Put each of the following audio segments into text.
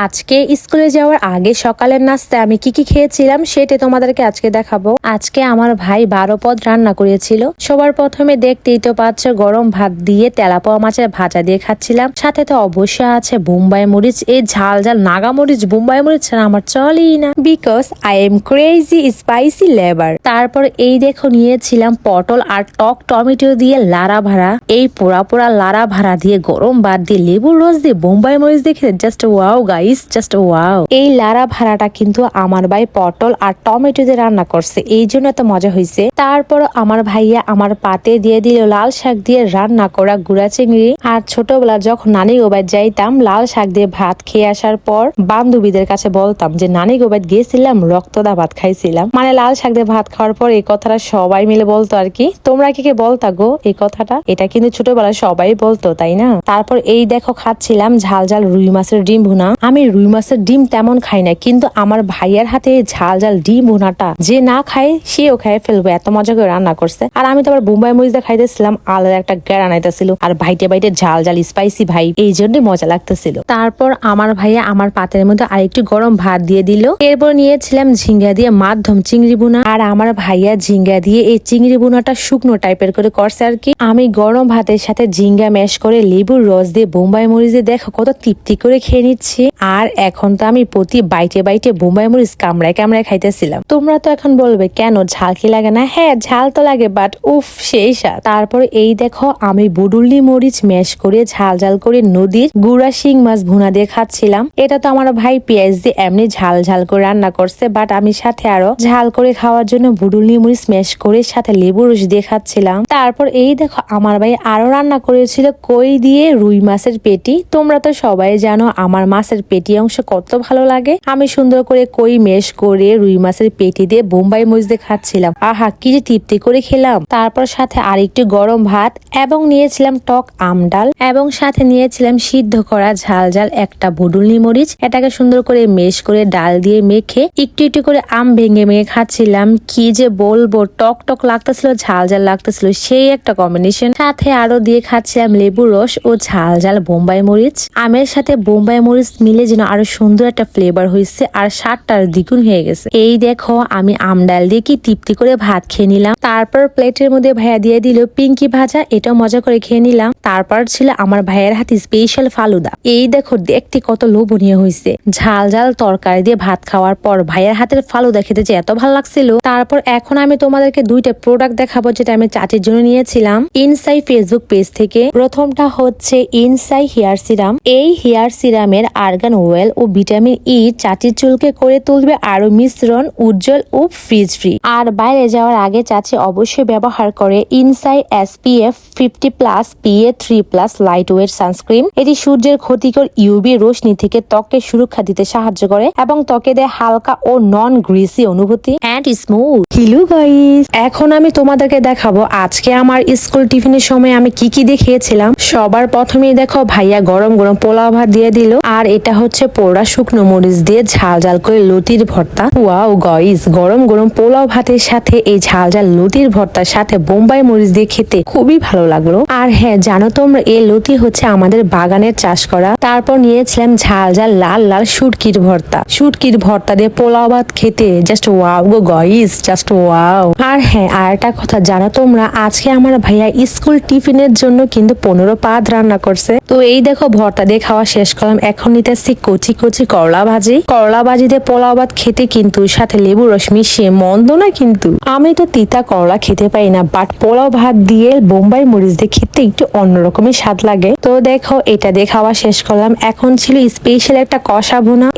আজকে স্কুলে যাওয়ার আগে সকালের নাস্তায় আমি কি খেয়েছিলাম সেটা তোমাদেরকে আজকে দেখাবো। আজকে আমার ভাই 12 পদ রান্না করেছিল। সবার প্রথমে দেখতেই তো পাচ্ছ গরম ভাত দিয়ে তেলাপোয়া মাছের ভাজা দিয়ে খাচ্ছিলাম। সাথে তো অবশ্যই আছে বোম্বাই মরিচ, এই ঝাল ঝাল নাগা মরিচ। বোম্বাই মরিচ ছাড়া আমার চলেই না, because I am crazy spicy labour. তারপর এই দেখো নিয়েছিলাম পটল আর টক টমেটো দিয়ে লাড়া ভাড়া। এই পোড়া পোড়া লাড়া ভাড়া দিয়ে গরম ভাত দিয়ে লেবুর রস দিয়ে বোম্বাই মরিচ দেখে just wow guys, just wow. এই লাড়া ভাড়াটা কিন্তু আমার ভাই পটল আর টমেটো দিয়ে রান্না করছে, এই জন্য এত মজা হয়েছে। তারপর আমার ভাইয়া আমার পাতে দিয়ে দিল লাল শাক দিয়ে রান্না করা গুড়া চিংড়ি। আর ছোটবেলা যখন নানি গোবাদ যাইতাম লাল শাক দিয়ে ভাত খেয়ে আসার পর বান্ধবীদের কাছে বলতাম যে নানি গোবাদ গিয়েছিলাম রক্তদা ভাত খাইছিলাম, মানে লাল শাক দিয়ে ভাত খাওয়ার পর এই কথাটা সবাই মিলে বলতো আর কি। তোমরা কি কে বলতা গো এই কথাটা? এটা কিন্তু ছোটবেলায় সবাই বলতো, তাই না? তারপর এই দেখো খাচ্ছিলাম ঝাল ঝাল রুই মাছের ডিম ভুনা। আমি রুই মাছের ডিম তেমন খাই না, কিন্তু আমার ভাইয়ের হাতে ঝাল ঝাল ডিম ভুনাটা যে না খায় সেও খায় ফেলবো, এত মজা করে রান্না করছে। আর আমি তো আবার বোম্বাই মরিচ দিয়ে খাইতেছিলাম, আলাদা একটা গ্যারান আইতেছিল। আর বাইটে বাইটে ঝাল ঝাল স্পাইসি ভাই, এই জন্য মজা লাগতেছিল। তারপর আমার ভাইয়া আমার পাতের মধ্যে আরেকটু গরম ভাত দিয়ে দিল। এরপর নিয়েছিলাম ঝিঙ্গা দিয়ে মাধ্যম চিংড়ি বুনা। আর আমার ভাইয়া ঝিঙ্গা দিয়ে এই চিংড়ি বুনাটা শুকনো টাইপের করে করছে আর কি। আমি গরম ভাতের সাথে ঝিঙ্গা ম্যাশ করে লেবুর রস দিয়ে বোম্বাই মরিচ দিয়ে দেখো কত তৃপ্তি করে খেয়ে নিচ্ছি। আর এখন তো আমি প্রতি বাইটে বাইটে বোম্বাই মরিচ কামড়ায় কামড়ায় খাইতেছিলাম। তোমরা তো এখন বলবে কেন ঝাল কি লাগে না? হ্যাঁ ঝাল তো লাগে, বাট উফ সেই স্বাদ। তারপর এই দেখো আমি বুডুল্লি মরিচ ম্যাশ করে ঝাল ঝাল করে নদীর গুড়া শিং মাছ ভুনা দিয়ে খাচ্ছিলাম। এটা তো আমার ভাই পেঁয়াজ দিয়ে এমনি ঝাল ঝাল করে রান্না করছে, বাট আমি সাথে আরো ঝাল করে খাওয়ার জন্য বুডুল্লি মরিচ ম্যাশ করে সাথে লেবু রস দিয়ে খাচ্ছিলাম। তারপর এই দেখো আমার ভাই আরো রান্না করেছিল কই দিয়ে রুই মাছের পেটি। তোমরা তো সবাই জানো আমার মাছের পেটি অংশ কত ভালো লাগে। আমি সুন্দর করে কই মেশ করে রুই মাছের পেটি দিয়ে বোম্বাই মরিচ দিয়ে খাচ্ছিলাম। আহা কি যে তৃপ্তি করে খেলাম। তারপর সাথে আরেকটু গরম ভাত এবং নিয়েছিলাম টক আম ডাল এবং সাথে নিয়েছিলাম সিদ্ধ করা ঝাল ঝাল একটা বুডুল্লি মরিচ। এটাকে সুন্দর করে মেশ করে ডাল দিয়ে মেখে একটু একটু করে আম ভেঙে ভেঙে খাচ্ছিলাম। কি যে বলবো, টক টক লাগতেছিল, ঝাল ঝাল লাগতেছিল, সেই একটা কম্বিনেশন। সাথে আরো দিয়ে খাচ্ছিলাম লেবু রস ও ঝাল ঝাল বোম্বাই মরিচ। আমের সাথে বোম্বাই মরিচ মিলে যেন আরো সুন্দর একটা ফ্লেভার হয়েছে আর স্বাদটা দ্বিগুণ হয়ে গেছে। এই দেখো আমি আম ডাল দিয়ে কি তৃপ্তি করে ভাত খেয়ে নিলাম। তারপর প্লেটের মধ্যে ভাইয়া দিয়ে দিল পিঙ্কি ভাজা, এটাও মজা করে খেয়ে নিলাম। তারপর ছিল আমার ভাইয়ের হাতে স্পেশাল ফালুদা। এই দেখো দেখতে কত লোভনীয় হয়েছে। ঝাল ঝাল তরকারি দিয়ে ভাত খাওয়ার পর ভাইয়ের হাতের ফালুদা খেতে যে এত ভালো লাগছিল। তারপর এখন আমি তোমাদেরকে দুইটা প্রোডাক্ট দেখাবো যেটা আমি চাচির জন্য নিয়েছিলাম ইনসাই ফেসবুক পেজ থেকে। প্রথমটা হচ্ছে ইনসাই হেয়ার সিরাম। এই হেয়ার সিরামের আর্গান ওয়েল ও ভিটামিন ই চাচির চুলকে করে তুলবে আরো মিশ্রণ উজ্জ্বল ও ফ্রিজ ফ্রি। আর বাইরে যাওয়ার আগে চাচি অবশ্যই ব্যবহার করে ইনসাই SPF 50+ PA3+ light weight sunscreen. এটি সূর্যের ক্ষতিকর ইউভি রশ্মি থেকে ত্বককে সুরক্ষা দিতে সাহায্য করে এবং ত্বকে দেয় হালকা ও নন গ্রিসি অনুভূতি এন্ড স্মুথ। হ্যালো গাইস, এখন আমি তোমাদেরকে দেখাবো আজকে আমার স্কুল টিফিনের সময় আমি কি কি দিয়ে খেয়েছিলাম। সবার প্রথমেই দেখো ভাইয়া গরম গরম পোলাও ভাত দিয়ে দিল। আর এটা হচ্ছে পোড়া শুকনো মরিচ দিয়ে ঝাল ঝাল করে লতির ভর্তা। ওয়াও গাইস, গরম গরম পোলাও ভাতের সাথে এই ঝাল ঝাল লতির ভর্তার সাথে বোম্বাই মরিচ দিয়ে খেতে খুবই ভালো লাগলো। আর হ্যাঁ জানো তোমরা এই লতি হচ্ছে আমাদের বাগানের চাষ করা। তারপর নিয়েছিলাম ঝাল ঝাল লাল লাল শুটকির ভর্তা। শুটকির ভর্তা দিয়ে পোলাও ভাত খেতে just wow go guys, just wow. আর হ্যাঁ আর একটা কথা জানো তোমরা, আজকে আমার ভাইয়া স্কুল টিফিনের জন্য কিন্তু 15 পাত রান্না করছে। তো এই দেখো ভর্তা দিয়ে খাওয়া শেষ করলাম। এখন নিতেছি কচি কচি করলা ভাজি। করলা ভাজি দিয়ে পোলাও ভাত খেতে কিন্তু সাথে লেবু রস মিশিয়ে মন্দ না কিন্তু। আমি তো তিতা করলা খেতে পাই না, বাট পোলাও ভাত দিয়ে বোম্বাই মরিচ দিয়ে খেতে একটু অন্যরকমই স্বাদ লাগে। তো দেখো এটা দিয়ে খাওয়া শেষ করলাম। এখন ছিল স্পেশাল একটা কষা ভুনা।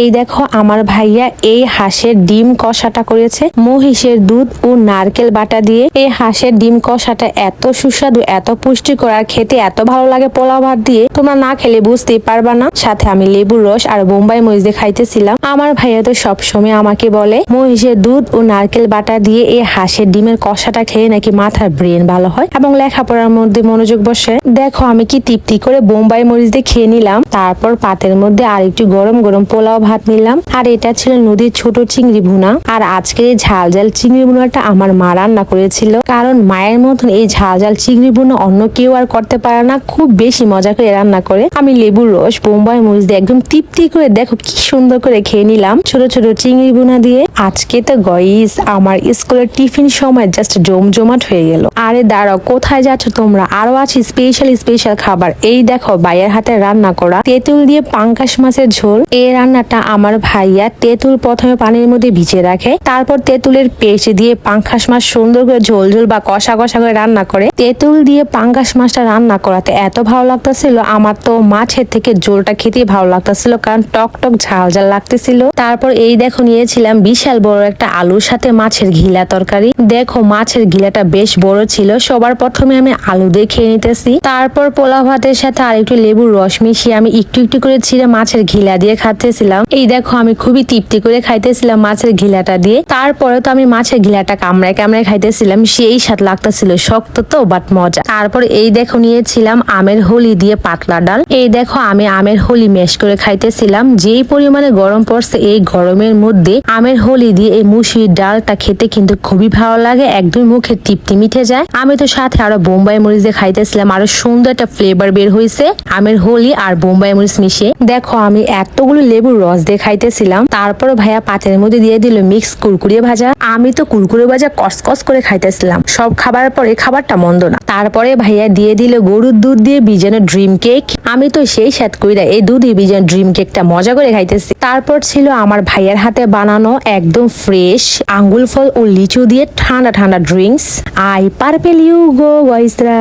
এই দেখো আমার ভাইয়া এই হাঁসের ডিম কষাটা করেছে মহিষের দুধ ও নারকেল বাটা দিয়ে। এই হাঁসের ডিম কষাটা এত সুস্বাদু, এত পুষ্টিকর আর খেতে এত ভালো লাগে পোলাও ভাত দিয়ে, তোমরা না খেলে বুঝতেই পারবা না। সাথে আমি লেবুর রস আর বোম্বাই মরিচ দিয়ে খাইতেছিলাম। আমার ভাইয়া তো সবসময় আমাকে বলে মহিষের দুধ ও নারকেল বাটা দিয়ে এই হাঁসের ডিমের কষাটা খেয়ে নাকি মাথার ব্রেন ভালো হয় এবং লেখাপড়ার মধ্যে মনোযোগ বসে। দেখো আমি কি তৃপ্তি করে বোম্বাই মরিচ দিয়ে খেয়ে নিলাম। তারপর পাতের মধ্যে আর একটু গরম গরম পোলাও ভাত নিলাম। আর এটা ছিল নদীর ছোট চিংড়ি ভুনা। আর আজকের এই ঝাল ঝাল চিংড়ি ভুনাটা আমার মা রান্না করেছিল, কারণ মায়ের মতন এই ঝাল ঝাল চিংড়ি ভুনা অন্য কেউ আর করতে পারে না। খুব বেশি মজা করে রান্না করে। আমি লেবুর রস বোম্বাই মরিচ দিয়ে একদম তৃপ্তি করে দেখো কি সুন্দর করে খেয়ে নিলাম ছোট ছোট চিংড়ি বোনা দিয়ে। আজকে তো গাইস আমার স্কুলের টিফিন সময় জাস্ট জমজমাট হয়ে গেল। আরে দাঁড়াও, কোথায় যাচ্ছ তোমরা? আরো আছে স্পেশাল খাবার। এই দেখো ভাইয়ের হাতে রান্না করা তেঁতুল দিয়ে পাঙ্গাস মাছের ঝোল। এই রান্নাটা আমার ভাইয়া তেঁতুল প্রথমে পানির মধ্যে ভিজিয়ে রাখে, তারপর তেঁতুলের পেস্ট দিয়ে পাঙ্গাস মাছ সুন্দর করে ঝোল ঝোল বা কষা কষা করে রান্না করে। তেঁতুল দিয়ে পাঙ্গাস মাছটা রান্না করাতে এত ভালো লাগতেছিল, আমার তো মাছের থেকে ঝোলটা খেতেই ভালো লাগতেছিল, কারণ টক টক ঝাল ঝাল লাগতেছিল। তারপর এই দেখো নিয়েছিলাম বিশাল বড় একটা আলুর সাথে মাছের ঘিলা তরকারি। দেখো মাছের ঘিলাটা বেশ বড় ছিল। সবার প্রথমে আমি আলু দিয়ে খেয়ে নিতেছি, তারপর পোলাও ভাতের সাথে আর একটু লেবুর রস মিশিয়ে আমি একটু একটু করে ছিঁড়ে মাছের ঘিলা দিয়ে খাইতেছিলাম। এই দেখো আমি খুবই তৃপ্তি করে খাইতেছিলাম মাছের ঘিলাটা দিয়ে। তারপরে তো আমি মাছের ঘিলাটা কামড়ায় কামড়ায় খাইতেছিলাম, সেই স্বাদ লাগতেছিল, শক্ত তো বাট মজা। তারপর এই দেখো নিয়েছিলাম আমের হোলি দিয়ে পাতলা ডাল। এই দেখো আমি আমের হোলি মেশ করে খাইতেছিলাম। যেই পরিমাণে গরম পড়ছে এই গরমের মধ্যে আমের হোলি দিয়ে এই মুসুরির ডালটা খেতে কিন্তু খুবই ভালো লাগে, একদম মুখে তৃপ্তি মিটে যায়। আমি তো সাথে আরো বোম্বাই মরিচ দিয়ে খাইতেছিলাম, আরো সুন্দর একটা ফ্লেভার বের হয়েছে আমের হোলি আর বোম্বাই মরিচ মিশিয়ে। দেখো আমি এতগুলো লেবুর রস দিয়ে খাইতেছিলাম। তারপর ভাইয়া পাতের মধ্যে দিয়ে দিল মিক্স কুরকুরে ভাজা। আমি তো কুরকুরে ভাজা কসকস করে খাইতেছিলাম। সব খাবারের পর এই খাবারটা মন্দ না। তারপরে ভাইয়া দিয়ে দিল গরুর দুধ দিয়ে ভিজানো ড্রিম কেক। আমি তো সেই স্বাদ কইরা এই দুধে ভিজানো ড্রিম কেকটা মজা করে খাইতেছি। তারপর ছিল আমার ভাইয়ার হাতে বানানো একদম ফ্রেশ আঙ্গুল ফল ও লিচু দিয়ে ঠান্ডা ঠান্ডা drinks. I purple you go ওয়াইসরা।